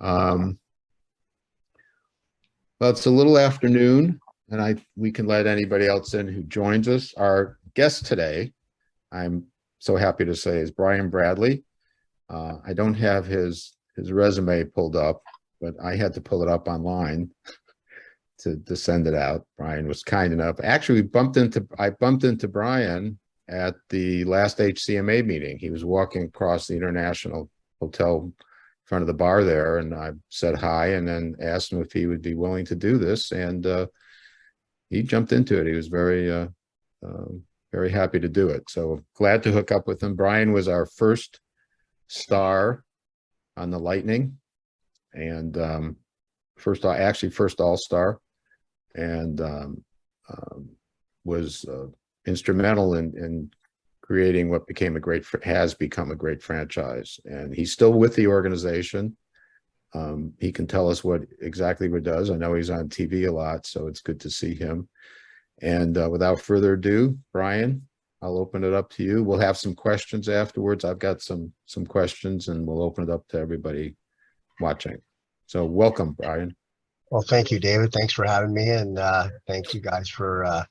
Um, well, it's a little afternoon, and we can let anybody else in who joins us. Our guest today, I'm so happy to say, is Brian Bradley. I don't have his resume pulled up, but I had to pull it up online to send it out. Brian was kind enough. Actually, I bumped into Brian at the last HCMA meeting. He was walking across the International Hotel in front of the bar there, and I said hi and then asked him if he would be willing to do this, and he jumped into it. He was very happy to do it. So glad to hook up with him. Brian was our first star on the Lightning, and first All-Star, and was instrumental in creating what has become a great franchise. And he's still with the organization. He can tell us exactly what he does. I know he's on TV a lot, so it's good to see him. And without further ado, Brian, I'll open it up to you. We'll have some questions afterwards. I've got some questions, and we'll open it up to everybody watching. So welcome, Brian. Well, thank you, David. Thanks for having me, and thank you guys for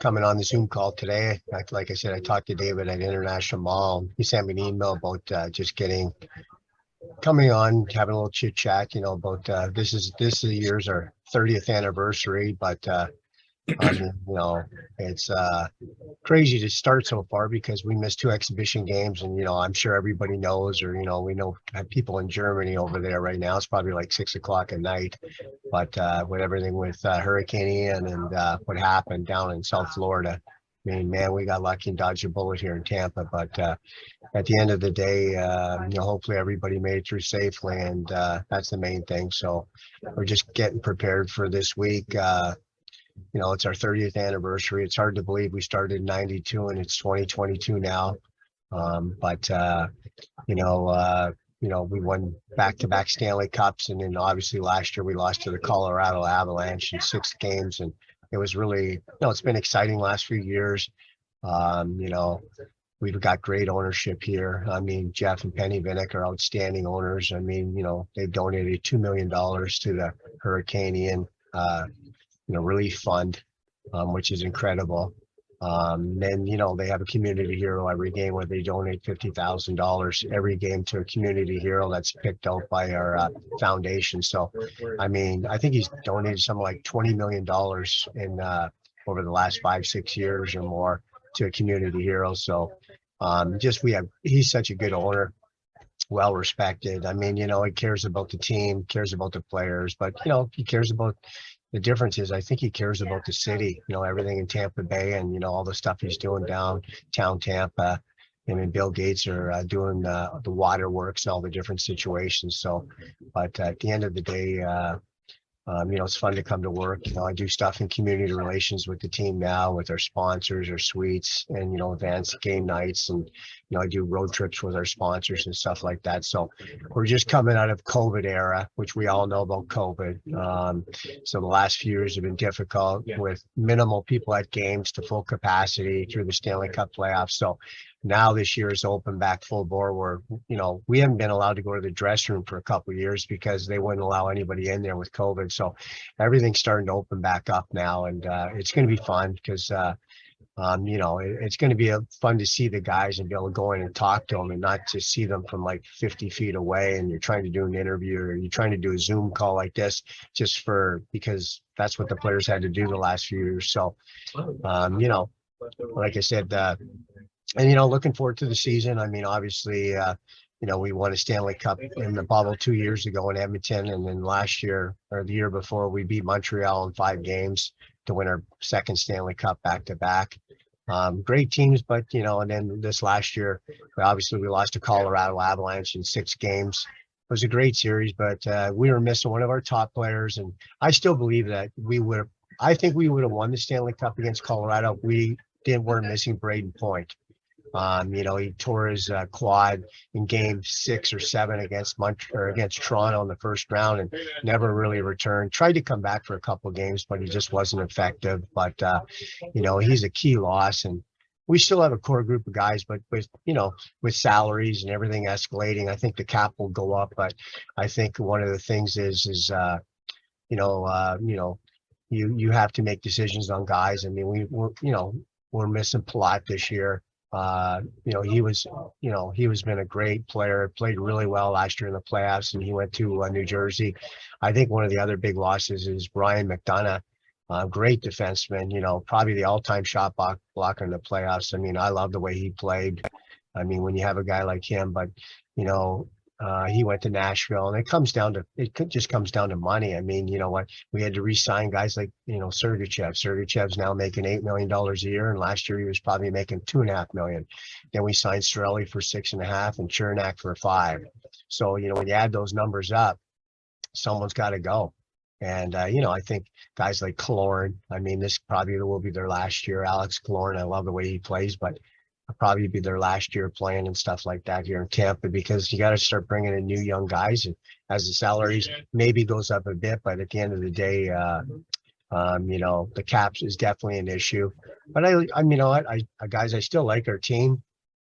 coming on the Zoom call today. Like I said, I talked to David at International Mall. He sent me an email about coming on, having a little chit chat. About this year's our 30th anniversary, but it's crazy to start so far because we missed 2 exhibition games, and I'm sure everybody knows, or we know people in Germany over there right now. It's probably like 6 o'clock at night, but with everything with Hurricane Ian and what happened down in South Florida, I mean, man, we got lucky and dodged a bullet here in Tampa. But at the end of the day, hopefully everybody made it through safely, and that's the main thing. So we're just getting prepared for this week. It's our 30th anniversary. It's hard to believe we started in 92 and it's 2022 now. We won back-to-back Stanley Cups. And then obviously last year we lost to the Colorado Avalanche in 6 games. And it was really, it's been exciting last few years. We've got great ownership here. I mean, Jeff and Penny Vinnick are outstanding owners. I mean, they've donated $2 million to the Hurricane Ian relief fund, which is incredible. Then, they have a community hero every game where they donate $50,000 every game to a community hero that's picked out by our foundation. So, I mean, I think he's donated something like $20 million in over the last 5-6 years or more to a community hero. So he's such a good owner, well respected. I mean, he cares about the team, cares about the players, but he cares about the difference is I think he cares about the city, everything in Tampa Bay, and all the stuff he's doing downtown Tampa. Him and Bill Gates are doing the waterworks and all the different situations. So, but at the end of the day, it's fun to come to work. I do stuff in community relations with the team now, with our sponsors, our suites, and advanced game nights, and I do road trips with our sponsors and stuff like that. So we're just coming out of COVID era, which we all know about COVID. So the last few years have been difficult with minimal people at games to full capacity through the Stanley Cup playoffs. So now this year is open back full bore where, we haven't been allowed to go to the dressing room for a couple of years because they wouldn't allow anybody in there with COVID. So everything's starting to open back up now, and it's going to be fun because, it's going to be fun to see the guys and be able to go in and talk to them and not just see them from like 50 feet away and you're trying to do an interview or you're trying to do a Zoom call like this because that's what the players had to do the last few years. So, like I said, and, looking forward to the season. I mean, obviously, we won a Stanley Cup in the bubble 2 years ago in Edmonton. And then last year or the year before, we beat Montreal in 5 games to win our 2nd Stanley Cup back-to-back. Great teams, but, and then this last year, obviously we lost to Colorado Avalanche in 6 games. It was a great series, but we were missing one of our top players. And I still believe that I think we would have won the Stanley Cup against Colorado. We weren't missing Braden Point. He tore his quad in game 6 or 7 against Toronto in the first round and never really returned. Tried to come back for a couple of games, but he just wasn't effective. But, he's a key loss. And, we still have a core group of guys, but with salaries and everything escalating, I think the cap will go up. But I think one of the things is you have to make decisions on guys. I mean, we're missing Palat this year. He was been a great player, played really well last year in the playoffs, and he went to New Jersey. I think one of the other big losses is Brian McDonough, great defenseman, probably the all-time shot blocker in the playoffs. I mean, I love the way he played. I mean, when you have a guy like him, but he went to Nashville, and it just comes down to money. I mean, you know what? We had to re-sign guys like, Sergachev. Sergachev's now making $8 million a year, and last year he was probably making $2.5 million. Then we signed Cirelli for $6.5 million and Chernak for $5 million. So, when you add those numbers up, someone's got to go. And, I think guys like Killorn, I mean, this probably will be their last year. Alex Killorn, I love the way he plays, but probably be their last year playing and stuff like that here in Tampa, because you got to start bringing in new young guys, and as the salaries maybe goes up a bit, but at the end of the day, the caps is definitely an issue. But guys, I still like our team.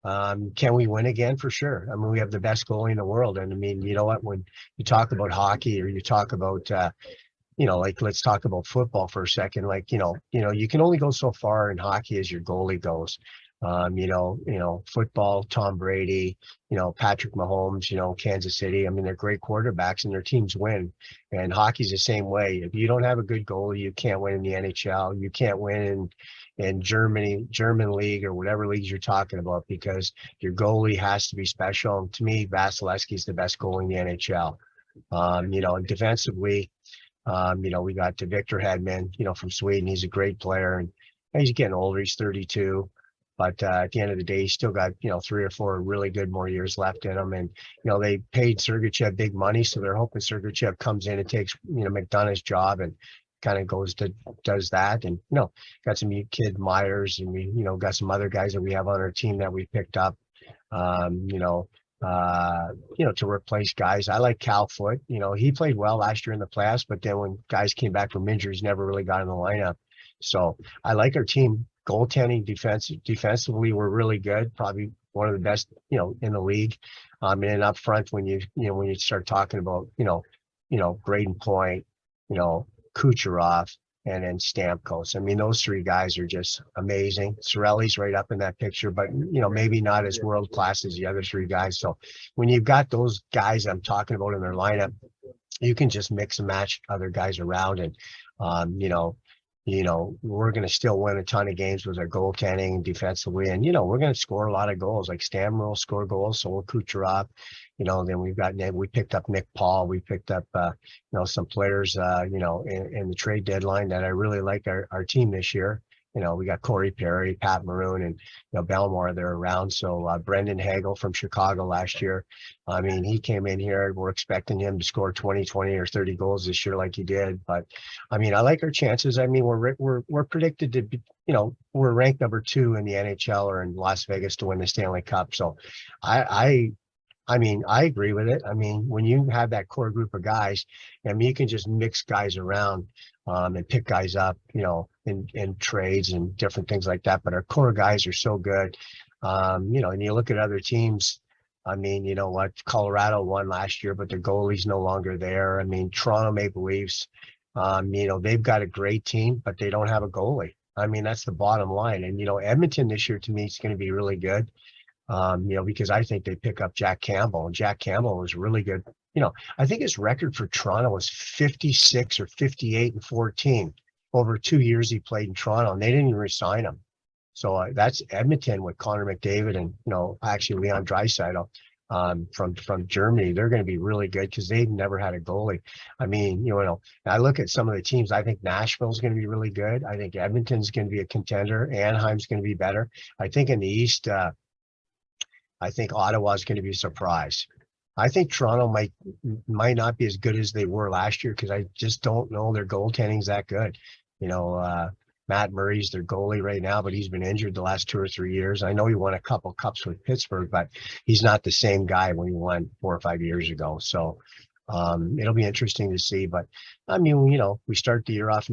Can we win again? For sure. I mean, we have the best goalie in the world, and I mean, you know what? When you talk about hockey, or you talk about let's talk about football for a second. Like, you can only go so far in hockey as your goalie goes. Football, Tom Brady, Patrick Mahomes, Kansas City. I mean, they're great quarterbacks and their teams win. And hockey's the same way. If you don't have a good goalie, you can't win in the NHL. You can't win in German league, or whatever leagues you're talking about, because your goalie has to be special. And to me, Vasilevsky's the best goalie in the NHL. And defensively, we got Victor Hedman, from Sweden. He's a great player, and he's getting older. He's 32. But at the end of the day, he's still got, 3 or 4 really good more years left in him. And, they paid Sergachev big money, so they're hoping Sergachev comes in and takes, McDonough's job and kind of does that. And, got some kid Myers, and we, got some other guys that we have on our team that we picked up, to replace guys. I like Cal Foote. He played well last year in the playoffs, but then when guys came back from injuries, never really got in the lineup. So I like our team. Goaltending, defensively, we're really good. Probably one of the best, in the league. And up front, when you start talking about, Braden Point, Kucherov, and then Stamkos. I mean, those 3 guys are just amazing. Cirelli's right up in that picture, but, maybe not as world class as the other 3 guys. So when you've got those guys I'm talking about in their lineup, you can just mix and match other guys around, and, we're going to still win a ton of games with our goaltending defensively. And, we're going to score a lot of goals. Like Stammer will score goals, so will Kucherov. Then we picked up Nick Paul. We picked up, some players, in the trade deadline that I really like our team this year. We got Corey Perry, Pat Maroon, and, Belmore, they're around. So Brendan Hagel from Chicago last year. I mean, he came in here. We're expecting him to score 20 or 30 goals this year like he did. But, I mean, I like our chances. I mean, we're predicted to be, we're ranked number 2 in the NHL or in Las Vegas to win the Stanley Cup. So I agree with it. I mean, when you have that core group of guys, I mean, you can just mix guys around and pick guys up, in trades and different things like that. But our core guys are so good. And you look at other teams. I mean, Colorado won last year, but their goalie's no longer there. I mean, Toronto Maple Leafs, they've got a great team, but they don't have a goalie. I mean, that's the bottom line. And, Edmonton this year to me is going to be really good. Because I think they pick up Jack Campbell, and Jack Campbell was really good. I think his record for Toronto was 56 or 58-14 over 2 years he played in Toronto, and they didn't even re-sign him. So that's Edmonton with Connor McDavid and, actually Leon Draisaitl from Germany. They're going to be really good because they've never had a goalie. I mean, I look at some of the teams. I think Nashville's going to be really good. I think Edmonton's going to be a contender. Anaheim's going to be better. I think in the East, I think Ottawa's going to be a surprise. I think Toronto might not be as good as they were last year, because I just don't know their goaltending's that good. Matt Murray's their goalie right now, but he's been injured the last 2 or 3 years. I know he won a couple cups with Pittsburgh, but he's not the same guy when he won 4 or 5 years ago. So, It'll be interesting to see, but I mean, we start the year off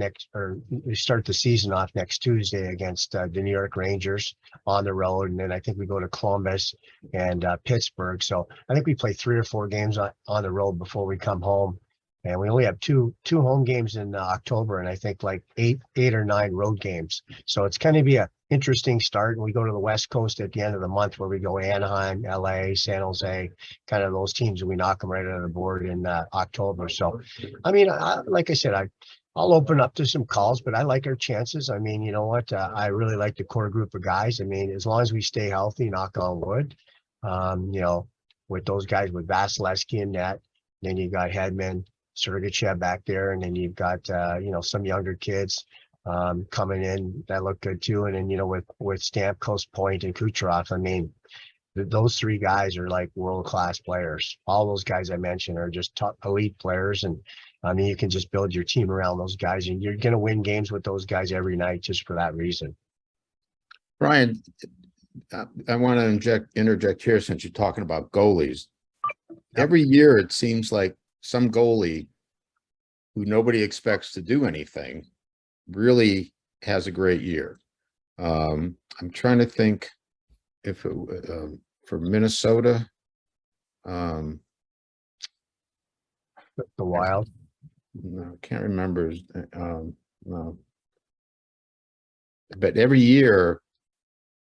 we start the season off next Tuesday against the New York Rangers on the road. And then I think we go to Columbus and Pittsburgh. So I think we play 3 or 4 games on the road before we come home. And we only have two home games in October, and I think like eight or 9 road games. So it's going to be a interesting start. And we go to the West Coast at the end of the month, where we go Anaheim, LA, San Jose, kind of those teams, and we knock them right out of the board in October. So, I mean, like I said, I'll open up to some calls, but I like our chances. I mean, you know what? I really like the core group of guys. I mean, as long as we stay healthy, knock on wood, with those guys, with Vasilevsky and net, then you got Hedman, Sergachev back there, and then you've got some younger kids coming in that look good too. And then with Stamkos, Point, and Kucherov, I mean, those 3 guys are like world-class players. All those guys I mentioned are just top elite players, and I mean, you can just build your team around those guys, and you're going to win games with those guys every night just for that reason. Brian, I want to interject here, since you're talking about goalies. Every year it seems like some goalie who nobody expects to do anything really has a great year. I'm trying to think if it for Minnesota, The Wild. no, I can't remember. No, but every year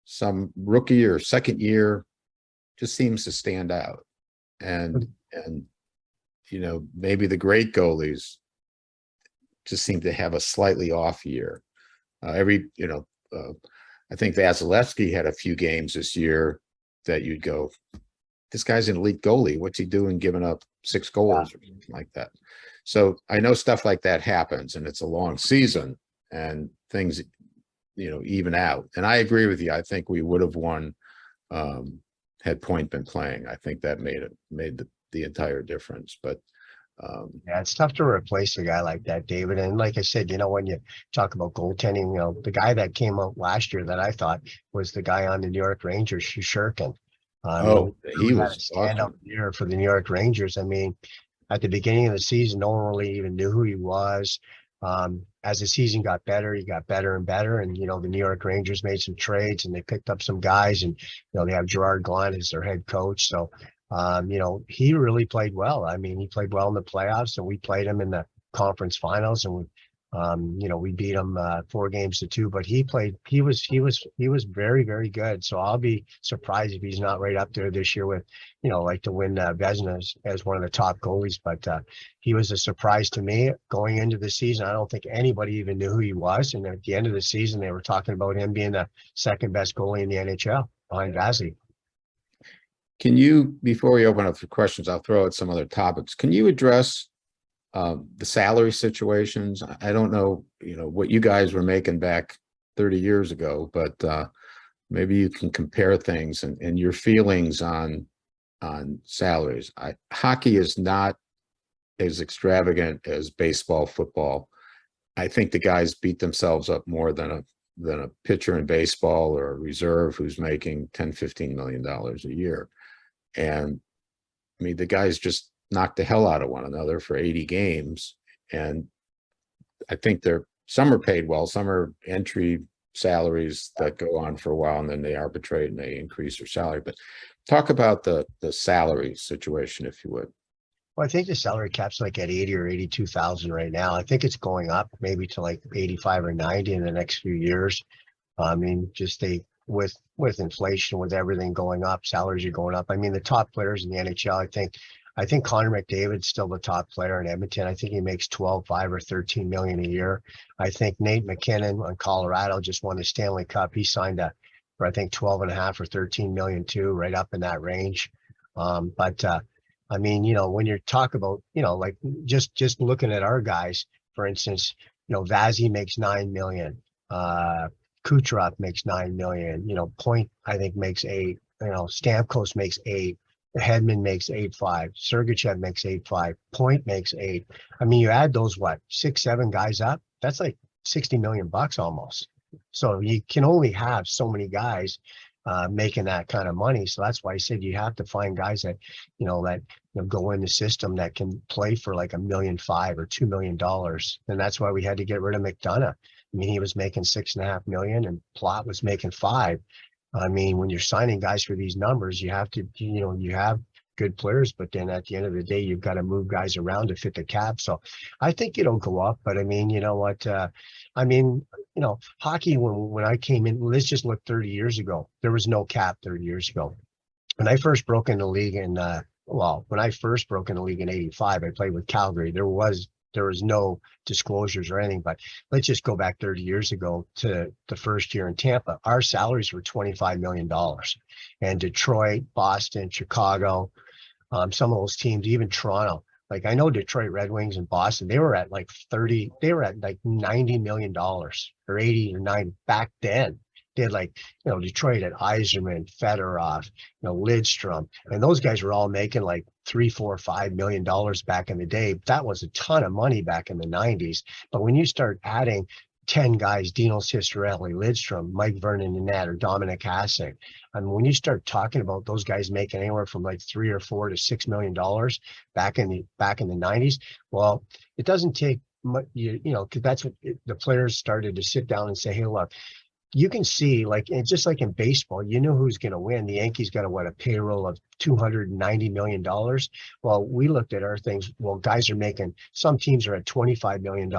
some rookie or second year just seems to stand out, and maybe the great goalies just seem to have a slightly off year. I think Vasilevsky had a few games this year that you'd go, this guy's an elite goalie. What's he doing giving up 6 goals or something like that? So I know stuff like that happens, and it's a long season, and things, even out. And I agree with you. I think we would have won had Point been playing. I think that made the entire difference. But yeah, it's tough to replace a guy like that, David. And like I said, when you talk about goaltending, the guy that came out last year that I thought was the guy on the New York Rangers, Shushurkin. He had was a stand-up awesome. year for the New York Rangers. I mean, at the beginning of the season, no one really even knew who he was. As the season got better, he got better and better. And, the New York Rangers made some trades, and they picked up some guys, and, they have Gerard Gallant as their head coach. So, he really played well. I mean, he played well in the playoffs, and we played him in the conference finals, and we beat him 4-2, but he was very, very good. So I'll be surprised if he's not right up there this year with, like to win Vezina as one of the top goalies. But he was a surprise to me going into the season. I don't think anybody even knew who he was. And at the end of the season, they were talking about him being the 2nd best goalie in the NHL behind Vazzy. Can you, before we open up for questions, I'll throw out some other topics. Can you address the salary situations? I don't know, what you guys were making back 30 years ago, but maybe you can compare things and your feelings on salaries. Hockey is not as extravagant as baseball, football. I think the guys beat themselves up more than a pitcher in baseball or a reserve who's making $10-15 million a year. And I mean, the guys just knock the hell out of one another for 80 games. And I think some are paid well, some are entry salaries that go on for a while, and then they arbitrate and they increase their salary. But talk about the salary situation, if you would. Well, I think the salary cap's like at 80 or 82,000 right now. I think it's going up maybe to like 85 or 90 in the next few years. I mean, just with inflation, with everything going up, salaries are going up. I mean, the top players in the NHL, I think Connor McDavid's still the top player in Edmonton. I think he makes 12, 5 or 13 million a year. I think Nate McKinnon on Colorado just won the Stanley Cup. He signed for I think 12.5 or 13 million too, right up in that range. But I mean, when you talk about, like just looking at our guys, for instance, Vazzy makes 9 million. Kucherov makes 9 million. Point, I think, makes 8. Stamkos makes 8. Hedman makes 8.5. Sergachev makes 8.5. Point makes 8. I mean, you add those 6, 7 guys up, that's like $60 million almost. So you can only have so many guys making that kind of money. So that's why I said you have to find guys that, go in the system that can play for like $1.5 million or $2 million. And that's why we had to get rid of McDonough. I mean, he was making $6.5 million and Plot was making 5. I mean, when you're signing guys for these numbers, you have to, you have good players, but then at the end of the day, you've got to move guys around to fit the cap. So I think it'll go up, but I mean, you know what? Hockey, when I came in, let's just look 30 years ago, there was no cap 30 years ago. When I first broke in the league when I first broke in the league in 85, I played with Calgary. There was no disclosures or anything, but let's just go back 30 years ago to the first year in Tampa. Our salaries were $25 million. And Detroit, Boston, Chicago, some of those teams, even Toronto, like I know Detroit Red Wings and Boston, they were at like $90 million or 80 or 90 back then. They had Detroit had Yzerman, Fedorov, Lidstrom, and those guys were all making like $3, $4, $5 million back in the day. That was a ton of money back in the 90s. But when you start adding 10 guys, Dino Cisterelli, Lidstrom, Mike Vernon in that, or Dominic Hasek, I mean, when you start talking about those guys making anywhere from like $3 or $4 to $6 million back in the 90s, well, it doesn't take much, because that's what the players started to sit down and say, hey, look, you can see, it's just like in baseball, who's going to win. The Yankees got a payroll of $290 million. Well, we looked at our things. Well, guys are making, some teams are at $25 million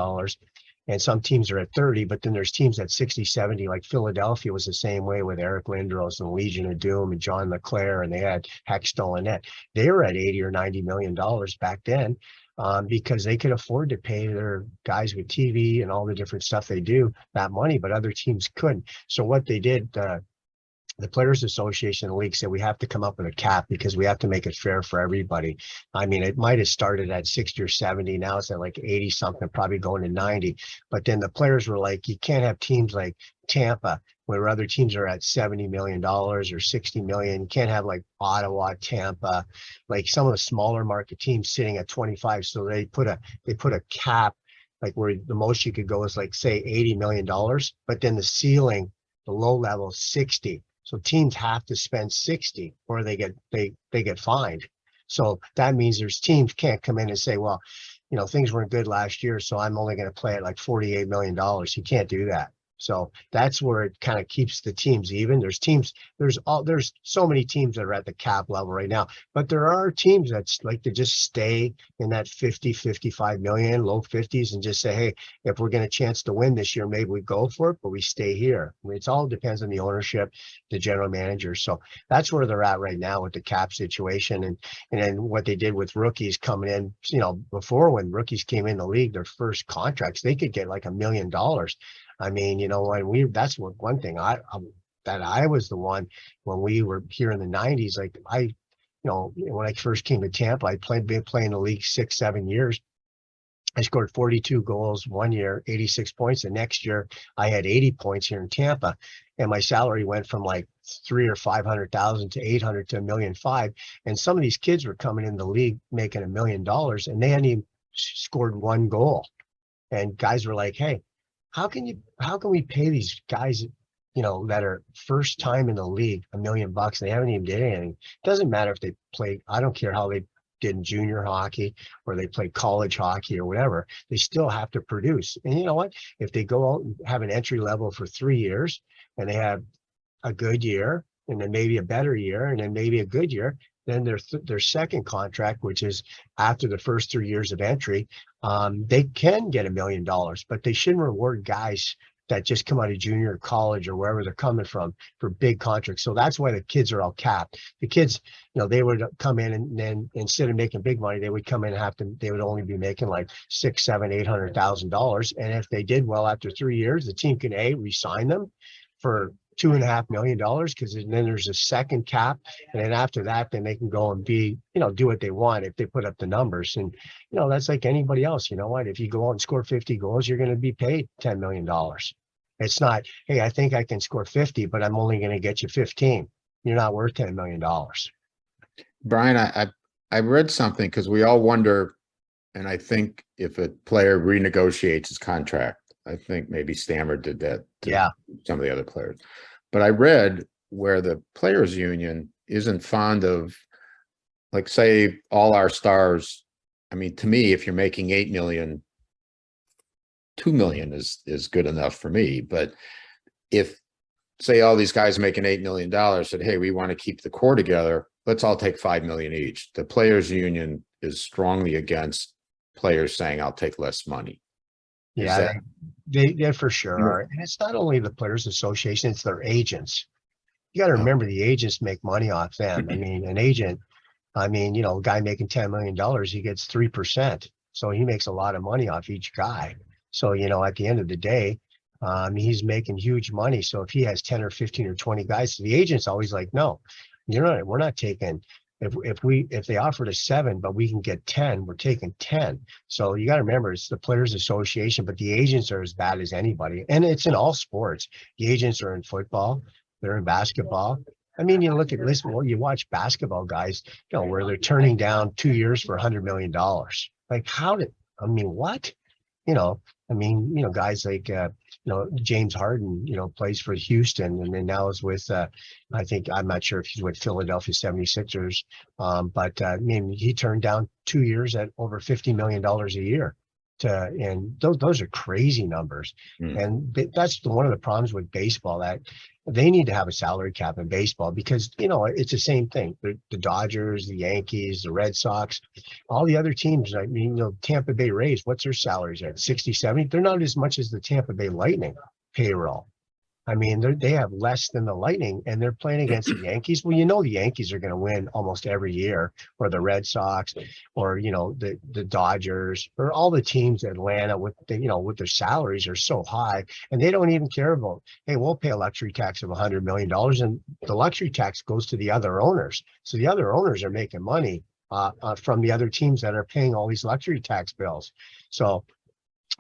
and some teams are at 30, but then there's teams at 60, 70, like Philadelphia was the same way with Eric Lindros and Legion of Doom and John LeClaire, and they had Hextall and that. They were at 80 or $90 million back then. Because they could afford to pay their guys with TV and all the different stuff they do that money, but other teams couldn't. So what they did, the Players Association, the league said we have to come up with a cap because we have to make it fair for everybody. I mean, it might have started at 60 or 70. Now it's at like 80 something, probably going to 90. But then the players were like, you can't have teams like Tampa where other teams are at $70 million or 60 million. You can't have like Ottawa, Tampa, like some of the smaller market teams sitting at 25. So they put a cap, like where the most you could go is like say $80 million, but then the ceiling, the low level, 60. So teams have to spend 60 or they get fined. So that means there's teams can't come in and say, well, things weren't good last year, so I'm only going to play at like $48 million. You can't do that. So that's where it kind of keeps the teams even. There's so many teams that are at the cap level right now, but there are teams that's like to just stay in that 50, 55 million, low 50s and just say, hey, if we're getting a chance to win this year, maybe we go for it, but we stay here. I mean, it's all depends on the ownership, the general manager. So that's where they're at right now with the cap situation. And then what they did with rookies coming in, before when rookies came in the league, their first contracts, they could get like $1 million. I mean, that's one thing that I was the one when we were here in the 90s, like when I first came to Tampa, been playing the league 6-7 years. I scored 42 goals one year, 86 points. The next year I had 80 points here in Tampa, and my salary went from like 300,000 or 500,000 to 800 to $1.5 million. And some of these kids were coming in the league making $1 million and they hadn't even scored one goal. And guys were like, hey, how can we pay these guys, that are first time in the league $1 million? They haven't even did anything. It doesn't matter if they played. I don't care how they did in junior hockey or they played college hockey or whatever. They still have to produce. And you know what? If they go out and have an entry level for 3 years and they have a good year and then maybe a better year and then maybe a good year, then their second contract, which is after the first 3 years of entry, they can get $1 million, but they shouldn't reward guys that just come out of junior college or wherever they're coming from for big contracts. So that's why the kids are all capped. The kids, they would come in and then instead of making big money, they would come in and they would only be making like $600,000, $700,000, $800,000. And if they did well after 3 years, the team can re-sign them for $2.5 million, because then there's a second cap, and then after that, then they can go and do what they want if they put up the numbers. And that's like anybody else. You know what? If you go out and score 50 goals, you're going to be paid $10 million. It's not, hey, I think I can score 50, but I'm only going to get you 15. You're not worth $10 million. Brian, I read something because we all wonder, and I think if a player renegotiates his contract, I think maybe Stammer did that to some of the other players. But I read where the players union isn't fond of, like, say, all our stars. I mean, to me, if you're making 8 million, 2 million is good enough for me. But if, say, all these guys making $8 million said, hey, we want to keep the core together, let's all take 5 million each. The players union is strongly against players saying, I'll take less money. Yeah, they for sure are. And it's not only the Players Association, it's their agents. You got to remember the agents make money off them. I mean, an agent, a guy making $10 million, he gets 3%. So he makes a lot of money off each guy. So, at the end of the day, he's making huge money. So if he has 10 or 15 or 20 guys, the agent's always like, no, we're not taking, if they offered us 7, but we can get 10, we're taking 10. So you got to remember, it's the Players Association, but the agents are as bad as anybody. And it's in all sports. The agents are in football, they're in basketball. I mean, you watch basketball guys, where they're turning down 2 years for $100 million. Like, what? Guys like, James Harden, plays for Houston and then now is with, I'm not sure if he's with Philadelphia 76ers. But he turned down 2 years at over $50 million a year. And those are crazy numbers. And that's one of the problems with baseball, that they need to have a salary cap in baseball because, it's the same thing. The Dodgers, the Yankees, the Red Sox, all the other teams, Tampa Bay Rays, what's their salaries at 60, 70? They're not as much as the Tampa Bay Lightning payroll. I mean, they have less than the Lightning, and they're playing against the Yankees. Well, the Yankees are going to win almost every year, or the Red Sox, or the Dodgers, or all the teams. Atlanta with their salaries are so high, and they don't even care about. Hey, we'll pay a luxury tax of $100 million, and the luxury tax goes to the other owners. So the other owners are making money from the other teams that are paying all these luxury tax bills. So.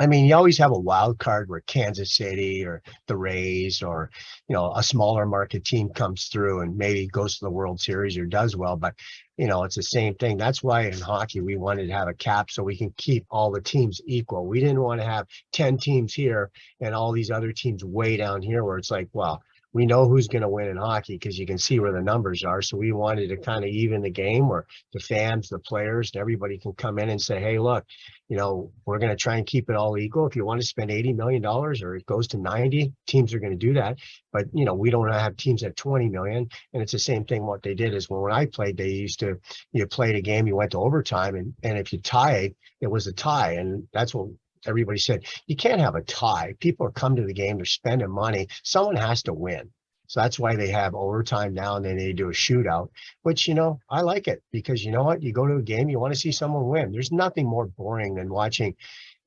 You always have a wild card where Kansas City or the Rays or, a smaller market team comes through and maybe goes to the World Series or does well. But, it's the same thing. That's why in hockey, we wanted to have a cap so we can keep all the teams equal. We didn't want to have 10 teams here and all these other teams way down here where it's like, well, we know who's going to win in hockey because you can see where the numbers are. So we wanted to kind of even the game where the fans, the players, and everybody can come in and say, hey, look, we're going to try and keep it all equal. If you want to spend $80 million or it goes to 90, teams are going to do that. But, we don't have teams at 20 million. And it's the same thing. What they did is when I played, they used to, you played a game, you went to overtime, and if you tied, it was a tie. And that's what everybody said. You can't have a tie. People are coming to the game, they're spending money. Someone has to win. So that's why they have overtime now, and then they do a shootout, which, I like it because you know what? You go to a game, you want to see someone win. There's nothing more boring than watching,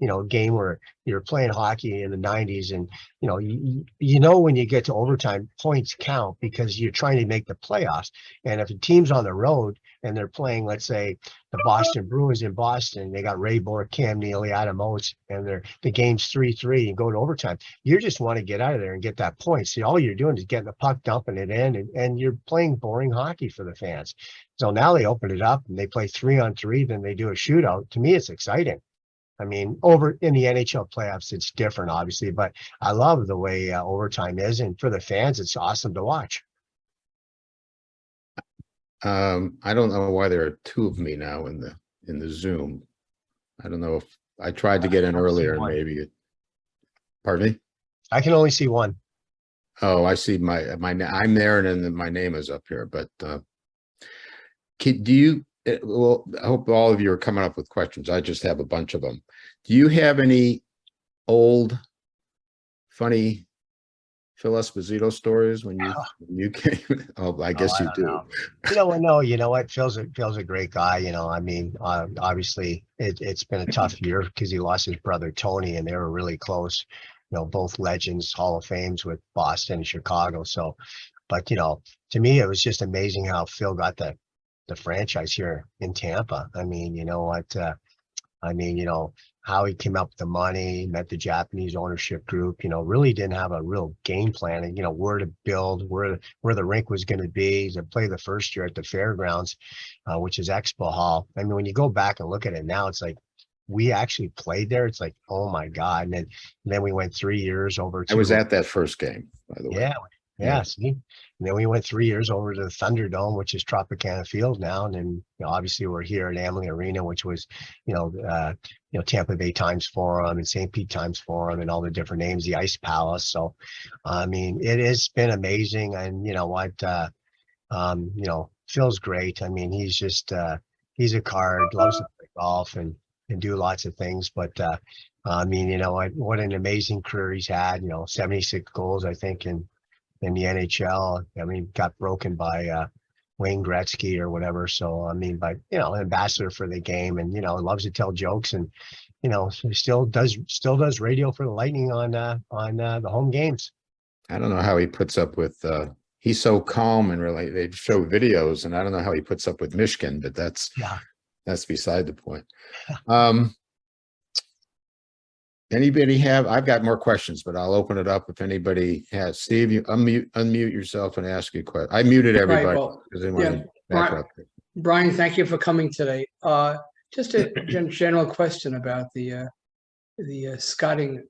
a game where you're playing hockey in the 90s and, when you get to overtime, points count because you're trying to make the playoffs. And if a team's on the road and they're playing, let's say, the Boston Bruins in Boston, they got Ray Bourque, Cam Neely, Adam Oates, and the game's 3-3 and go to overtime. You just want to get out of there and get that point. See, all you're doing is getting the puck, dumping it in, and you're playing boring hockey for the fans. So now they open it up and they play 3-on-3, then they do a shootout. To me, it's exciting. Over in the NHL playoffs, it's different, obviously, but I love the way overtime is, and for the fans, it's awesome to watch. I don't know why there are 2 of me now in the Zoom. I don't know if I tried to get in earlier, maybe. Pardon me? I can only see one. Oh, I see my I'm there, and then my name is up here. But do you? Well, I hope all of you are coming up with questions. I just have a bunch of them. Do you have any old, funny Phil Esposito stories when you came? Oh, I guess you do. No, you know what? Phil's a great guy. Obviously it's been a tough year because he lost his brother Tony, and they were really close. Both legends, Hall of Fames with Boston and Chicago. So, but to me, it was just amazing how Phil got the franchise here in Tampa. How he came up with the money, met the Japanese ownership group, really didn't have a real game plan and, where to build, where the rink was going to be, to play the first year at the fairgrounds, which is Expo Hall. When you go back and look at it now, it's like, we actually played there. It's like, oh my God. And then we went 3 years over to. I was at that first game, by the way. Yeah. Yeah, see, and then we went 3 years over to the Thunderdome, which is Tropicana Field now, and then obviously we're here at Amalie Arena, which was Tampa Bay Times Forum and St. Pete Times Forum and all the different names, the Ice Palace. So, I mean, it has been amazing, and you know what, Phil's great. I mean, he's just he's a card, loves to play golf and do lots of things, but I mean, what an amazing career he's had. 76 goals, I think, in the NHL. I mean, got broken by Wayne Gretzky or whatever. So, I mean, but, ambassador for the game, and, loves to tell jokes, and, still does radio for the Lightning on the home games. I don't know how he puts up with, he's so calm, and really they show videos, and I don't know how he puts up with Michigan, but that's beside the point. Anybody I've got more questions, but I'll open it up if anybody has. Steve, you unmute yourself and ask a question. I muted everybody. Right, well, Brian, thank you for coming today. Just a general question about the scouting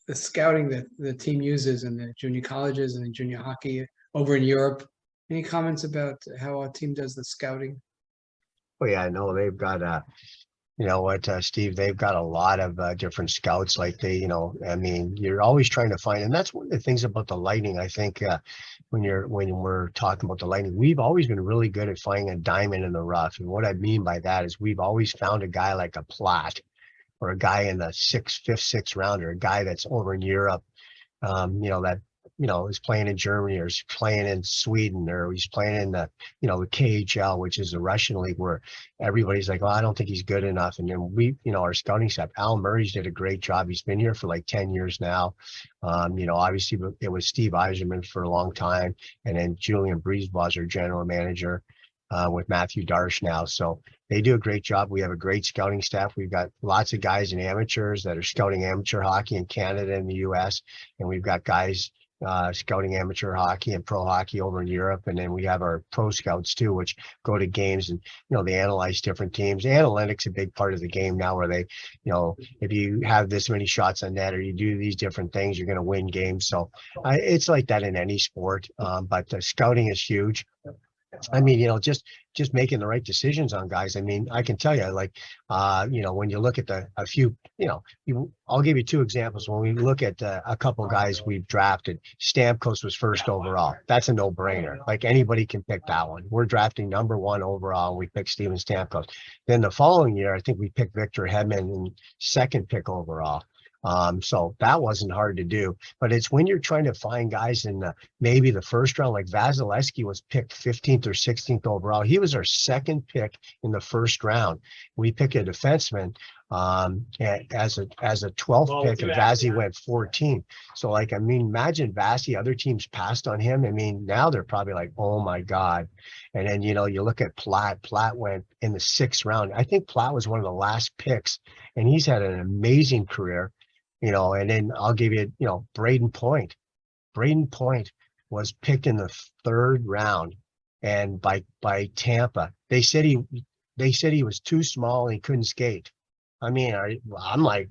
that the team uses in the junior colleges and in junior hockey over in Europe. Any comments about how our team does the scouting? Oh yeah, no, they've got Steve, they've got a lot of different scouts. Like I mean, you're always trying to find, and that's one of the things about the Lightning. I think when we're talking about the Lightning, we've always been really good at finding a diamond in the rough. And what I mean by that is we've always found a guy like a Platt, or a guy in the fifth, sixth round, or a guy that's over in Europe, that is playing in Germany, or is playing in Sweden, or he's playing in the KHL, which is the Russian league, where everybody's like, well, I don't think he's good enough. And then our scouting staff, Al Murray's did a great job. He's been here for like 10 years now. Obviously it was Steve Yzerman for a long time, and then Julian Breezeball, our general manager, with Matthew Darsh now. So they do a great job. We have a great scouting staff. We've got lots of guys and amateurs that are scouting amateur hockey in Canada and the US. And we've got guys scouting amateur hockey and pro hockey over in Europe. And then we have our pro scouts too, which go to games and, they analyze different teams. Analytics a big part of the game now, where they, if you have this many shots on net, or you do these different things, you're going to win games. So it's like that in any sport. But scouting is huge. I mean, just making the right decisions on guys. I mean, I can tell you, like, when you look at I'll give you two examples. When we look at a couple of guys we've drafted, Stamkos was first overall. That's a no-brainer. Like, anybody can pick that one. We're drafting number 1 overall, and we picked Steven Stamkos. Then the following year, I think we picked Victor Hedman in second pick overall. So that wasn't hard to do, but it's when you're trying to find guys in maybe the first round, like Vasilevsky was picked 15th or 16th overall. He was our second pick in the first round. We pick a defenseman as a 12th pick, and Vazzy went 14th. So, like, I mean, imagine Vazzy, other teams passed on him. I mean, now they're probably like, oh my God. And then, you look at Platt. Platt went in the 6th round. I think Platt was one of the last picks, and he's had an amazing career. And then I'll give you, Braden Point. Braden Point was picked in the 3rd round, and by Tampa. They said he was too small and he couldn't skate. I mean, I'm like,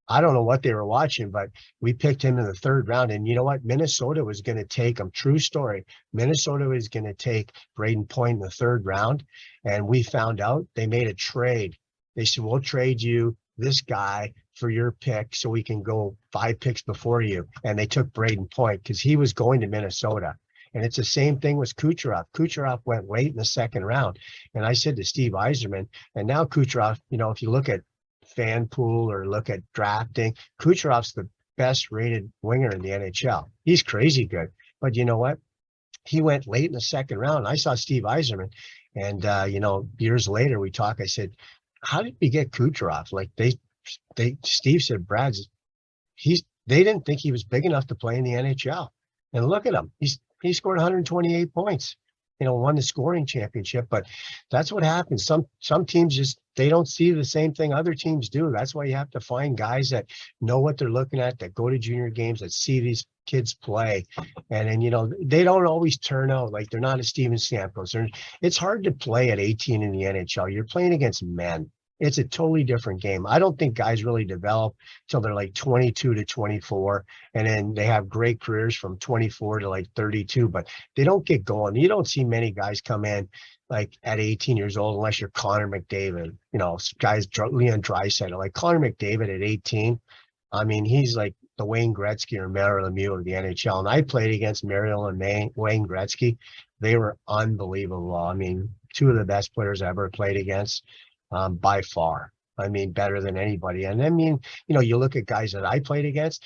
I don't know what they were watching, but we picked him in the 3rd round. And you know what? Minnesota was going to take him. True story. Minnesota was going to take Braden Point in the 3rd round, and we found out they made a trade. They said, we'll trade you this guy for your pick so we can go 5 picks before you. And they took Braden Point because he was going to Minnesota. And it's the same thing with Kucherov. Kucherov went late in the 2nd round. And I said to Steve Yzerman, and now Kucherov, if you look at FanPool or look at drafting, Kucherov's the best rated winger in the NHL. He's crazy good. But you know what? He went late in the 2nd round. I saw Steve Yzerman, and years later we talked. I said, how did we get Kucherov? Like, Steve said, Brad, they didn't think he was big enough to play in the NHL. And look at him. He scored 128 points, won the scoring championship. But that's what happens. Some teams they don't see the same thing other teams do. That's why you have to find guys that know what they're looking at, that go to junior games, that see these kids play. And then, they don't always turn out like they're not a Steven Stamkos. It's hard to play at 18 in the NHL. You're playing against men. It's a totally different game. I don't think guys really develop till they're like 22 to 24, and then they have great careers from 24 to like 32, but they don't get going. You don't see many guys come in like at 18 years old, unless you're Connor McDavid, guys, Leon Draisaitl, like Connor McDavid at 18. I mean, he's like the Wayne Gretzky or Mario Lemieux of the NHL. And I played against Mario and Wayne Gretzky. They were unbelievable. I mean, two of the best players I ever played against, by far. I mean, better than anybody. And I mean, you look at guys that I played against,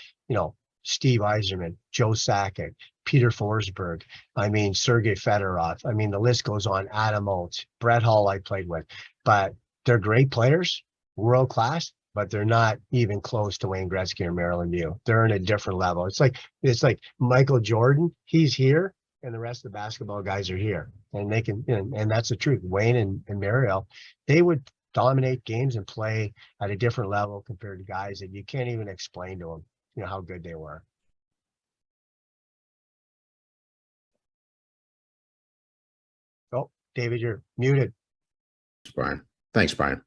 Steve Yzerman, Joe Sakic, Peter Forsberg, I mean, Sergei Fedorov. I mean, the list goes on. Adam Oates, Brett Hull I played with. But they're great players, world class, but they're not even close to Wayne Gretzky or Mario Lemieux. They're in a different level. It's like Michael Jordan, he's here, and the rest of the basketball guys are here. And they can, and that's the truth. Wayne and Mario, they would dominate games and play at a different level compared to guys that you can't even explain to them, how good they were. Oh, David, you're muted. Thanks, Brian.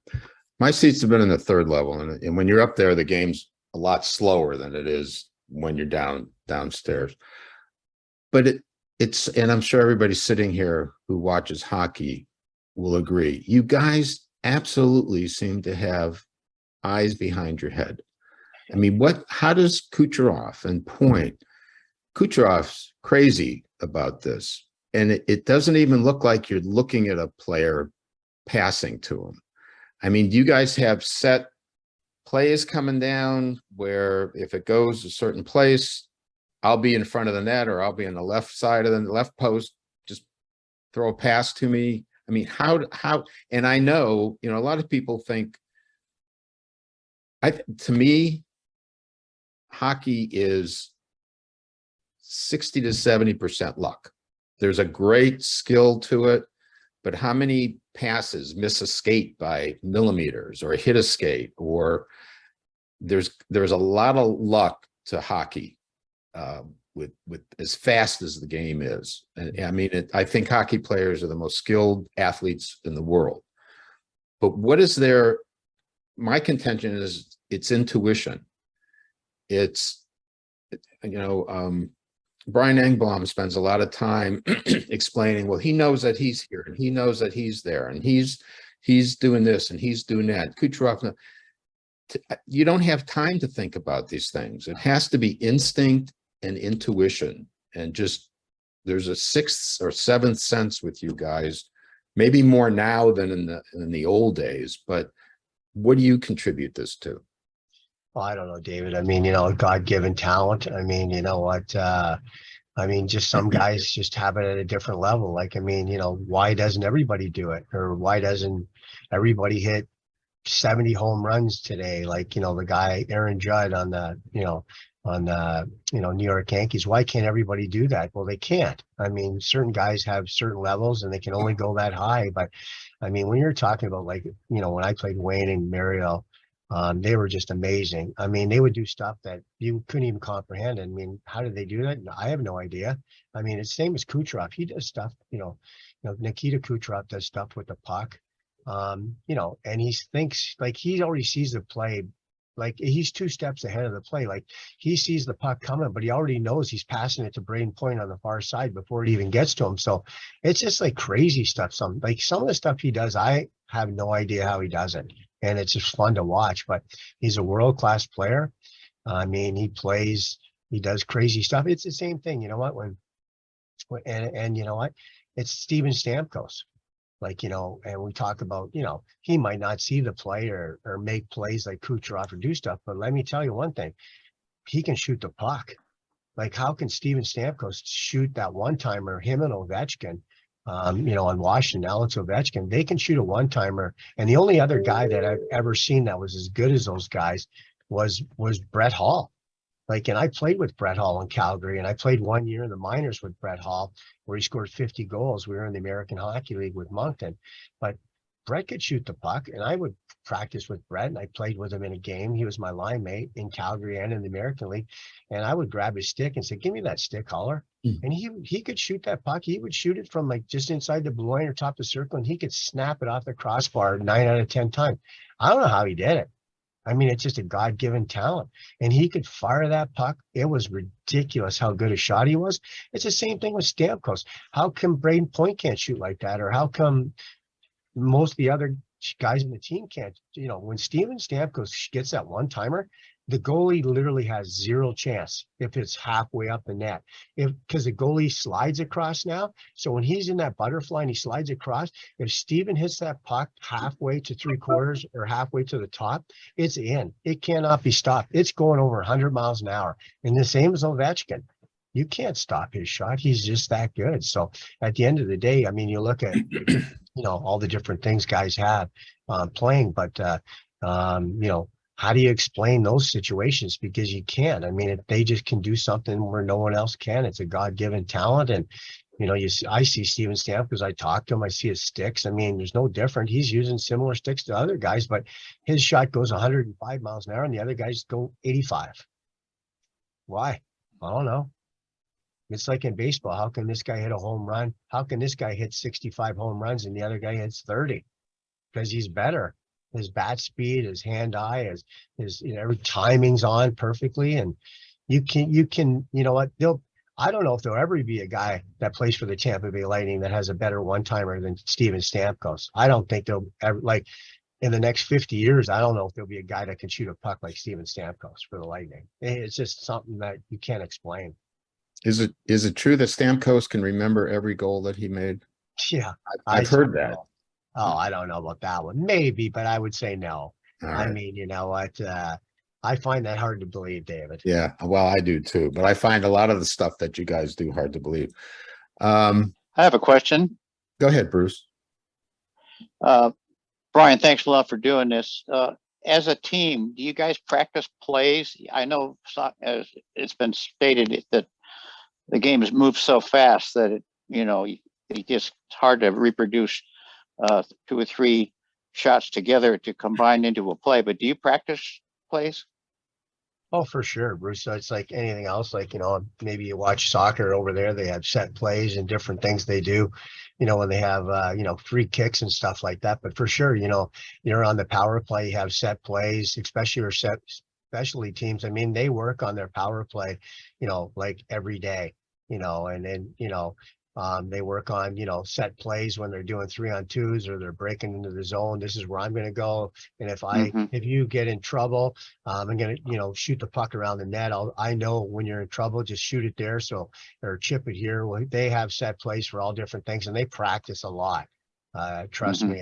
My seats have been in the third level, and when you're up there, the game's a lot slower than it is when you're downstairs. But it's, and I'm sure everybody sitting here who watches hockey will agree, you guys absolutely seem to have eyes behind your head. I mean, how does Kucherov and Point? Kucherov's crazy about this, and it doesn't even look like you're looking at a player passing to him. I mean, do you guys have set plays coming down where if it goes a certain place, I'll be in front of the net or I'll be on the left side of the left post, just throw a pass to me? I mean, how, and I know, a lot of people think, to me, hockey is 60 to 70% luck. There's a great skill to it, but how many passes miss a skate by millimeters or hit a skate, or there's a lot of luck to hockey with as fast as the game is. And I mean, I think hockey players are the most skilled athletes in the world. But what is my contention is it's intuition. It's, Brian Engblom spends a lot of time explaining, well, he knows that he's here and he knows that he's there and he's doing this and he's doing that. Kucherov, you don't have time to think about these things. It has to be instinct and intuition, and just there's a sixth or seventh sense with you guys, maybe more now than in the old days. But what do you contribute this to? Well, I don't know, David. I mean, God-given talent. I mean, you know what? Just some guys just have it at a different level. Like, I mean, why doesn't everybody do it? Or why doesn't everybody hit 70 home runs today? Like, the guy, Aaron Judd on the New York Yankees. Why can't everybody do that? Well, they can't. I mean, certain guys have certain levels and they can only go that high. But I mean, when you're talking about like, when I played Wayne and Mario, they were just amazing. I mean, they would do stuff that you couldn't even comprehend. I mean, how did they do that? I have no idea. I mean, it's same as Kucherov. He does stuff, Nikita Kucherov does stuff with the puck, and he thinks like he already sees the play. Like he's two steps ahead of the play. Like he sees the puck coming, but he already knows he's passing it to Braden Point on the far side before it even gets to him. So it's just like crazy stuff. Some of the stuff he does, I have no idea how he does it. And it's just fun to watch, but he's a world-class player. I mean, he does crazy stuff. It's the same thing. You know what? And you know what? It's Steven Stamkos. Like, and we talk about, he might not see the play or make plays like Kucherov or do stuff, but let me tell you one thing, he can shoot the puck. Like, how can Steven Stamkos shoot that one-timer, him and Ovechkin, on Washington, Alex Ovechkin, they can shoot a one-timer. And the only other guy that I've ever seen that was as good as those guys was Brett Hull. Like, and I played with Brett Hull in Calgary, and I played 1 year in the minors with Brett Hull, where he scored 50 goals. We were in the American Hockey League with Moncton. But Brett could shoot the puck, and I would practice with Brett, and I played with him in a game. He was my line mate in Calgary and in the American League. And I would grab his stick and say, give me that stick, Holler. And he could shoot that puck. He would shoot it from like just inside the blue line or top of the circle, and he could snap it off the crossbar 9 out of 10 times. I don't know how he did it. I mean, it's just a God-given talent. And he could fire that puck. It was ridiculous how good a shot he was. It's the same thing with Stamkos. How come Braden Point can't shoot like that? Or how come most of the other guys in the team can't? You know, when Steven Stamkos gets that one-timer, the goalie literally has zero chance if it's halfway up the net. Because the goalie slides across now. So when he's in that butterfly and he slides across, if Steven hits that puck halfway to 3/4 or halfway to the top, it's in. It cannot be stopped. It's going over 100 miles an hour. And the same as Ovechkin. You can't stop his shot. He's just that good. So at the end of the day, I mean, you look at, you know, all the different things guys have playing, but, you know, how do you explain those situations? Because you can't. I mean, if they just can do something where no one else can. It's a God-given talent. And, you know, I see Steven Stamkos. I talk to him. I see his sticks. I mean, there's no different. He's using similar sticks to other guys, but his shot goes 105 miles an hour and the other guys go 85. Why? I don't know. It's like in baseball. How can this guy hit a home run? How can this guy hit 65 home runs and the other guy hits 30? Because he's better. His bat speed, his hand-eye, his you know, every timing's on perfectly. And you can, you know what, I don't know if there'll ever be a guy that plays for the Tampa Bay Lightning that has a better one-timer than Steven Stamkos. I don't think they'll ever, like, in the next 50 years, I don't know if there'll be a guy that can shoot a puck like Steven Stamkos for the Lightning. It's just something that you can't explain. Is it true that Stamkos can remember every goal that he made? Yeah. I've heard that. Oh, I don't know about that one. Maybe, but I would say no. I mean, you know what? I find that hard to believe, David. Yeah, well, I do too. But I find a lot of the stuff that you guys do hard to believe. I have a question. Go ahead, Bruce. Brian, thanks a lot for doing this. As a team, do you guys practice plays? I know, as it's been stated, that the game has moved so fast that it's just hard to reproduce 2 or 3 shots together to combine into a play. But do you practice plays? Oh, for sure, Bruce. So it's like anything else. Like, you know, maybe you watch soccer over there. They have set plays and different things they do, you know, when they have, you know, free kicks and stuff like that. But for sure, you know, you're on the power play, you have set plays, especially your specialty teams. I mean, they work on their power play, you know, like every day, you know, and then, you know, they work on, you know, set plays when they're doing 3-on-2s or they're breaking into the zone. This is where I'm going to go. And if you get in trouble, I'm going to, you know, shoot the puck around the net. I know when you're in trouble, just shoot it there. So, or chip it here. Well, they have set plays for all different things and they practice a lot. Trust me.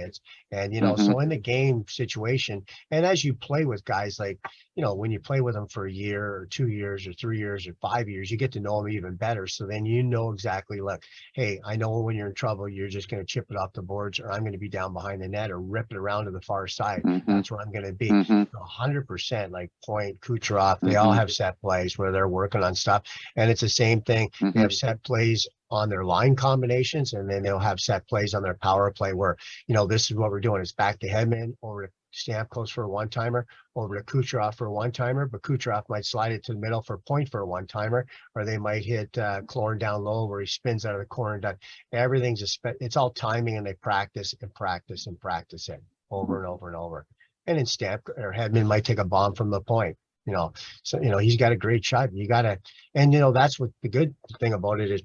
And, you know, so in the game situation, and as you play with guys, like, you know, when you play with them for a year or 2 years or 3 years or 5 years, you get to know them even better. So then, you know, exactly, look, hey, I know when you're in trouble, you're just going to chip it off the boards, or I'm going to be down behind the net or rip it around to the far side. That's where I'm going to be. 100%, like Point, Kucherov, they all have set plays where they're working on stuff. And it's the same thing. They have set plays on their line combinations, and then they'll have set plays on their power play where, you know, this is what we're doing. It's back to Hedman, over to Stamkos for a one-timer, over to Kucherov for a one-timer, but Kucherov might slide it to the middle for Point for a one-timer, or they might hit Clorn down low where he spins out of the corner. And everything's it's all timing, and they practice and practice and practice it over and over and over. And then Hedman might take a bomb from the point, you know. So, you know, he's got a great shot. You got to, and, you know, that's what the good thing about it is.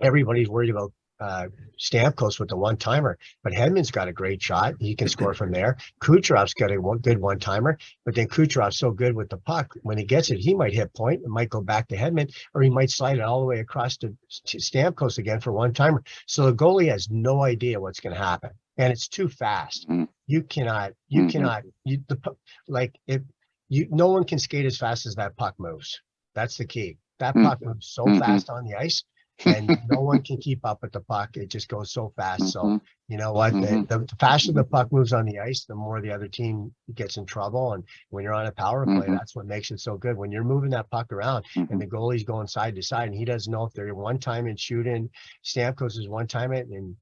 Everybody's worried about Stamkos with the one-timer, but Hedman's got a great shot. He can score from there. Kucherov's got a good one-timer, but then Kucherov's so good with the puck. When he gets it, he might hit Point. It might go back to Hedman, or he might slide it all the way across to Stamkos again for one-timer. So the goalie has no idea what's going to happen, and it's too fast. No one can skate as fast as that puck moves. That's the key. That puck moves so fast on the ice, and no one can keep up with the puck. It just goes so fast. So, you know what, the faster the puck moves on the ice, the more the other team gets in trouble. And when you're on a power play, that's what makes it so good. When you're moving that puck around and the goalie's going side to side, and he doesn't know if they're one time and shooting, Stamkos is one time it, and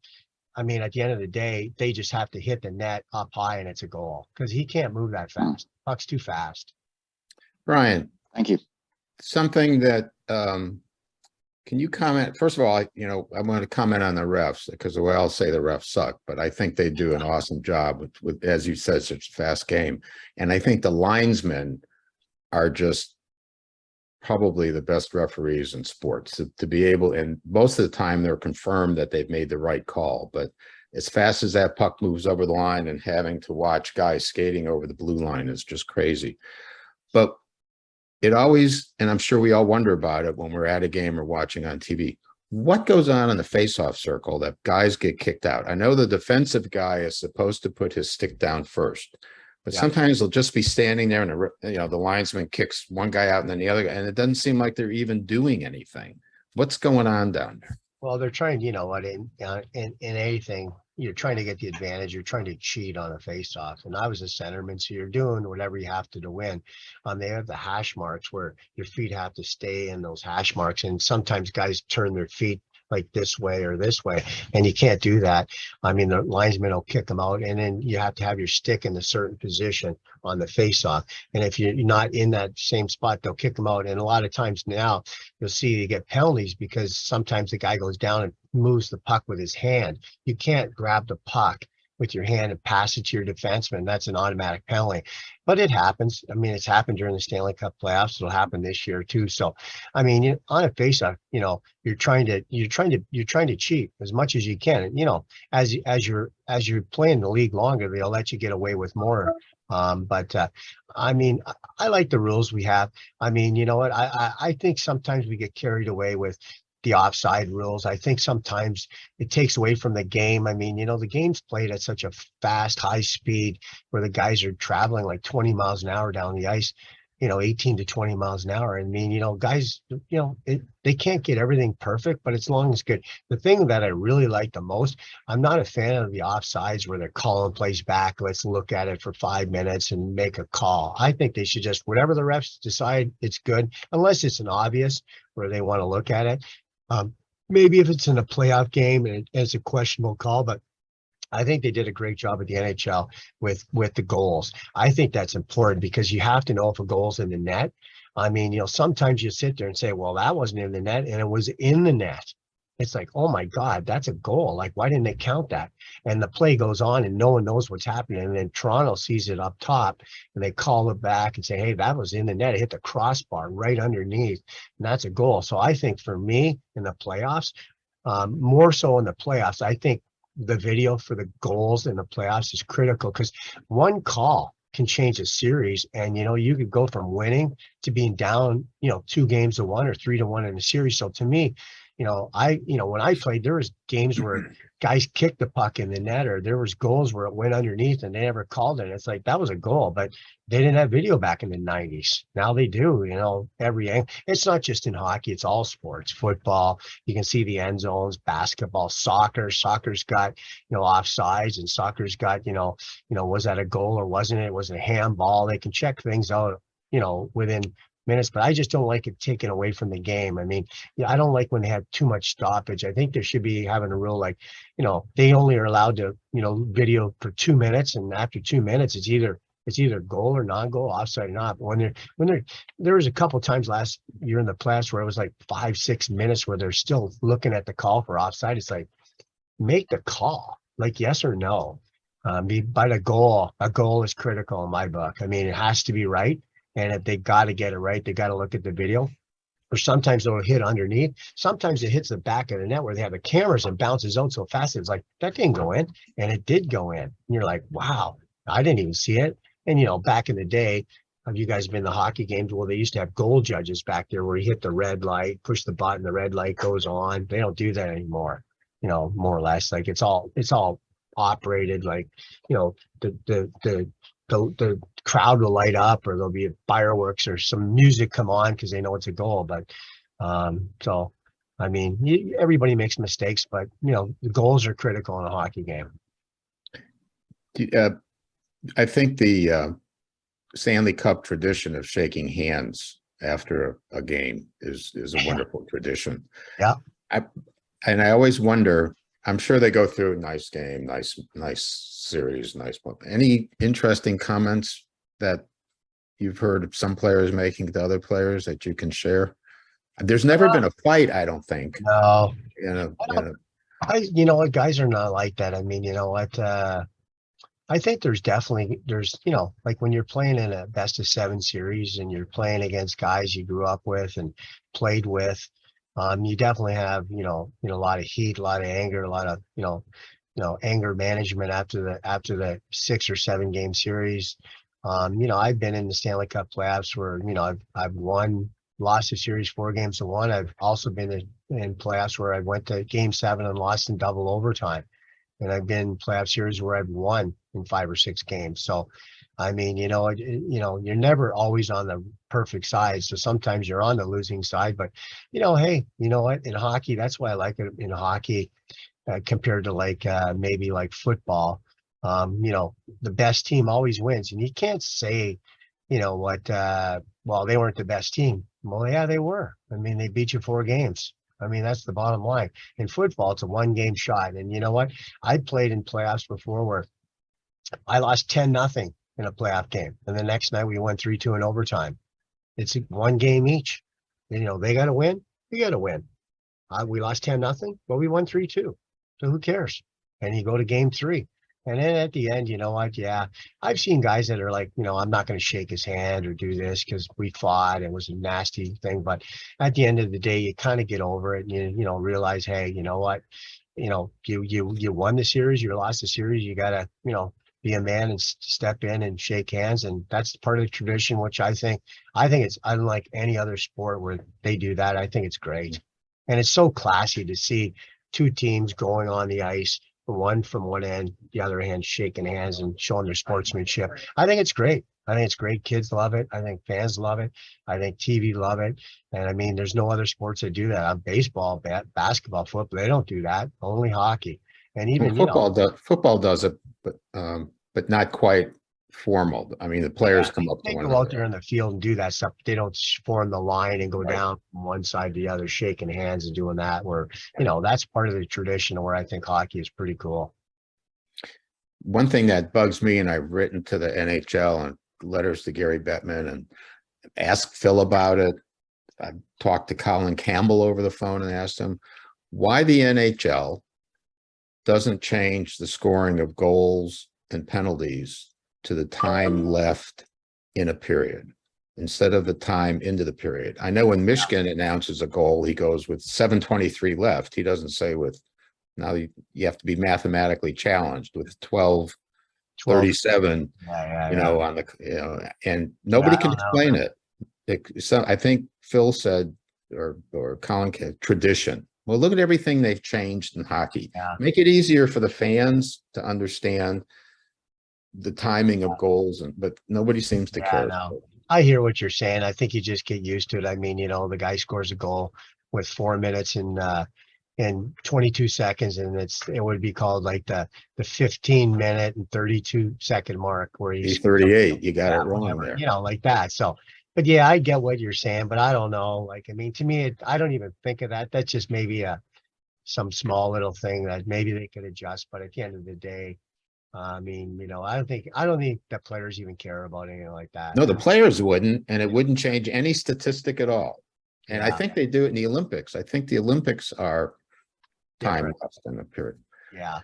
I mean, at the end of the day, they just have to hit the net up high and it's a goal because he can't move that fast. Puck's too fast. Brian, Thank you. something that, can you comment? First of all, I want to comment on the refs because the way I'll say the refs suck, but I think they do an awesome job with, as you said, such a fast game. And I think the linesmen are just probably the best referees in sports to be able, and most of the time they're confirmed that they've made the right call. But as fast as that puck moves over the line and having to watch guys skating over the blue line is just crazy. But it always, and I'm sure we all wonder about it when we're at a game or watching on TV, what goes on in the face-off circle that guys get kicked out? I know the defensive guy is supposed to put his stick down first, but sometimes they'll just be standing there and the linesman kicks one guy out and then the other guy, and it doesn't seem like they're even doing anything. What's going on down there? Well, they're trying, you know what, in anything, you're trying to get the advantage. You're trying to cheat on a face-off. And I was a centerman, so you're doing whatever you have to win. They have the hash marks where your feet have to stay in those hash marks. And sometimes guys turn their feet like this way or this way, and you can't do that. I mean, the linesman will kick them out, and then you have to have your stick in a certain position on the face-off. And if you're not in that same spot, they'll kick them out. And a lot of times now you'll see you get penalties because sometimes the guy goes down and moves the puck with his hand. You can't grab the puck with your hand and pass it to your defenseman. That's an automatic penalty. But it happens. I mean, it's happened during the Stanley Cup playoffs. It'll happen this year too. So, I mean, on a faceoff, you're trying to cheat as much as you can. And as you're playing the league longer, they'll let you get away with more. I mean, I like the rules we have. I mean, you know what? I think sometimes we get carried away with the offside rules. I think sometimes it takes away from the game. I mean, the game's played at such a fast, high speed where the guys are traveling like 20 miles an hour down the ice, 18 to 20 miles an hour. I mean, guys, they can't get everything perfect, but as long as it's good. The thing that I really like the most, I'm not a fan of the offsides where they're calling plays back. Let's look at it for 5 minutes and make a call. I think they should just, whatever the refs decide, it's good, unless it's an obvious where they want to look at it. Maybe if it's in a playoff game and it's a questionable call, but I think they did a great job at the NHL with the goals. I think that's important because you have to know if a goal's in the net. I mean, sometimes you sit there and say, well, that wasn't in the net, and it was in the net. It's like, oh my God, that's a goal. Like, why didn't they count that? And the play goes on and no one knows what's happening. And then Toronto sees it up top and they call it back and say, hey, that was in the net. It hit the crossbar right underneath. And that's a goal. So I think for me in the playoffs, more so in the playoffs, I think the video for the goals in the playoffs is critical because one call can change a series. And, you could go from winning to being down, 2-1 or 3-1 in a series. So to me, when I played, there was games where guys kicked the puck in the net, or there was goals where it went underneath and they never called it. It's like, that was a goal, but they didn't have video back in the 90s. Now they do, it's not just in hockey, it's all sports. Football, you can see the end zones, basketball, soccer's got, offsides, and soccer's got, was that a goal or wasn't it? Was it a handball? They can check things out, within minutes, but I just don't like it taken away from the game. I mean, I don't like when they have too much stoppage. I think there should be having a rule like, they only are allowed to, video for 2 minutes, and after 2 minutes, it's either goal or non-goal, offside or not. But there was a couple of times last year in the playoffs where it was like 5-6 minutes where they're still looking at the call for offside. It's like, make the call, like yes or no. By the goal, a goal is critical in my book. I mean, it has to be right. And if they got to get it right, they got to look at the video. Or sometimes it'll hit underneath. Sometimes it hits the back of the net where they have the cameras and bounces out so fast. It's like, that didn't go in. And it did go in. And you're like, wow, I didn't even see it. And, back in the day, have you guys been to hockey games? Well, they used to have goal judges back there where you hit the red light, push the button, the red light goes on. They don't do that anymore, more or less. Like it's all operated like, the crowd will light up, or there'll be fireworks or some music come on because they know it's a goal. But so, I mean, everybody makes mistakes, but the goals are critical in a hockey game. I think the Stanley Cup tradition of shaking hands after a game is a wonderful tradition. Yeah. I always wonder, I'm sure they go through a nice game, nice series, Any interesting comments that you've heard of some players making to other players that you can share? There's never been a fight, I don't think. No, You know, you know what, guys are not like that. I mean, you know what, I think there's you know, like when you're playing in a best of 7 series and you're playing against guys you grew up with and played with, you definitely have, a lot of heat, a lot of anger, a lot of, anger management after the 6 or 7 game series. I've been in the Stanley Cup playoffs where, I've lost a series 4-1. I've also been in playoffs where I went to game 7 and lost in double overtime. And I've been in playoff series where I've won in 5 or 6 games. So, I mean, you're never always on the perfect side. So sometimes you're on the losing side, but hey, you know what, in hockey, that's why I like it in hockey compared to maybe like football. The best team always wins, and you can't say, well, they weren't the best team. Well, yeah, they were. I mean, they beat you 4 games. I mean, that's the bottom line. In football, it's a 1-game shot. And you know what? I played in playoffs before where I lost 10-0 in a playoff game. And the next night we won 3-2 in overtime. It's 1 game each. They got to win. We got to win. We lost 10-0, but we won 3-2. So who cares? And you go to game 3. And then at the end, you know what? Yeah, I've seen guys that are like, I'm not going to shake his hand or do this because we fought. It was a nasty thing. But at the end of the day, you kind of get over it and you realize, hey, you know what? You won the series, you lost the series. You got to, be a man and step in and shake hands. And that's part of the tradition, which I think it's unlike any other sport where they do that. I think it's great. And it's so classy to see 2 teams going on the ice, one from one end, the other hand shaking hands and showing their sportsmanship. I think it's great. I think it's great. Kids love it. I think fans love it. I think TV love it. And I mean, there's no other sports that do that. Baseball, basketball, football, they don't do that. Only hockey. And even football does it, but not quite formal. I mean, the players come up to they one go out there in the field and do that stuff. They don't form the line and go down from one side to the other, shaking hands and doing that. Where that's part of the tradition. Where I think hockey is pretty cool. One thing that bugs me, and I've written to the NHL and letters to Gary Bettman and asked Phil about it. I talked to Colin Campbell over the phone and asked him why the NHL doesn't change the scoring of goals and penalties to the time left in a period instead of the time into the period. I know when Michigan announces a goal, he goes with 7:23 left. He doesn't say with, now you have to be mathematically challenged with 12:37, on the, and nobody can explain it. So I think Phil said, or Colin, tradition. Well, look at everything they've changed in hockey. Yeah. Make it easier for the fans to understand the timing of goals, but nobody seems to care. No. I hear what you're saying. I think you just get used to it. I mean, the guy scores a goal with 4 minutes and 22 seconds, and it would be called like the 15-minute and 32-second mark where he's 38. You got it wrong whatever, there. like that. So, but yeah, I get what you're saying, but I don't know. Like, I mean, to me, I don't even think of that. That's just maybe some small little thing that maybe they could adjust. But at the end of the day, I mean, I don't think that players even care about anything like that. No, the players wouldn't, and it wouldn't change any statistic at all. And I think they do it in the Olympics. I think the Olympics are time left in the period. Yeah.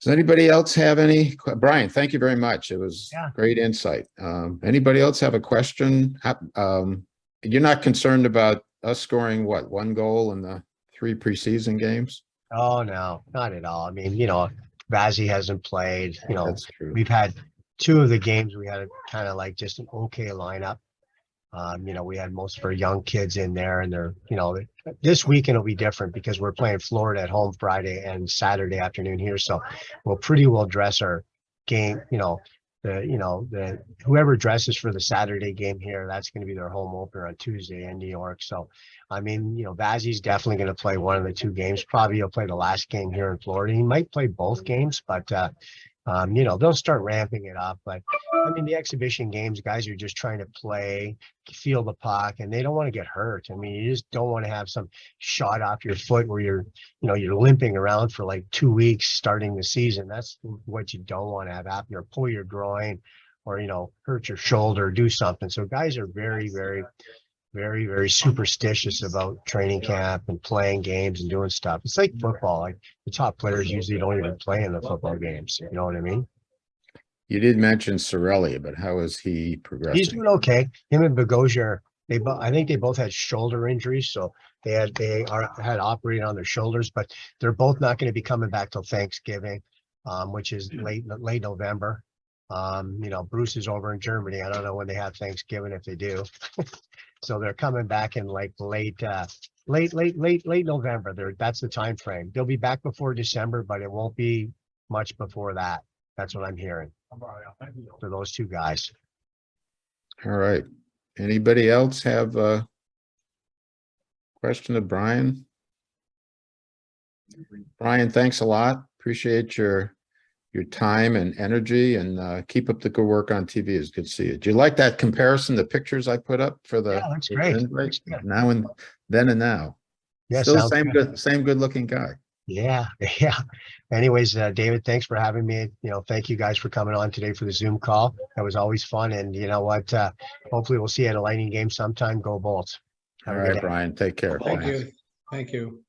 Does anybody else have any? Brian, thank you very much. It was great insight. Anybody else have a question? You're not concerned about us scoring, 1 goal in the 3 preseason games? Oh, no, not at all. I mean, Vazzy hasn't played. That's true. We've had 2 of the games. We had kind of like just an okay lineup. We had most of our young kids in there, and they're, this weekend will be different because we're playing Florida at home Friday and Saturday afternoon here. So we'll pretty well dress our game, the whoever dresses for the Saturday game here, that's going to be their home opener on Tuesday in New York. So, I mean, Vazzy's definitely going to play one of the 2 games. Probably he'll play the last game here in Florida. He might play both games, but You know, they'll start ramping it up, but I mean, the exhibition games, guys are just trying to play, feel the puck, and they don't want to get hurt. I mean, you just don't want to have some shot off your foot where you're, you know, you're limping around for like 2 weeks starting the season. That's what you don't want to have happen, or pull your groin, or, you know, hurt your shoulder, do something. So guys are very, very superstitious about training camp and playing games and doing stuff. It's like football. Like the top players usually don't even play in the football games. You know what I mean? You did mention Sorelli, but how is he He's progressing? doing okay. Him and Bogosian, I think they both had shoulder injuries, so had operated on their shoulders, but they're both not going to be coming back till Thanksgiving, which is late November. You know, Bruce is over in Germany. I don't know when they have Thanksgiving, if they do. So they're coming back in like late November. That's the time frame. They'll be back before December, but it won't be much before that. That's what I'm hearing for those two guys. All right. Anybody else have a question of Brian? Brian, thanks a lot. Appreciate your time and energy, and keep up the good work on TV. It's good to see you. Do you like that comparison, the pictures I put up for the Yeah, that's great. Looks good. now and then and now? Yeah, Still sounds good. same good looking guy. Yeah. Anyways, David, thanks for having me. You know, thank you guys for coming on today for the Zoom call. That was always fun. And you know what? Hopefully we'll see you at a Lightning game sometime. Go Bolts. All right, Brian, take care. Thank Thanks. you. Thank you.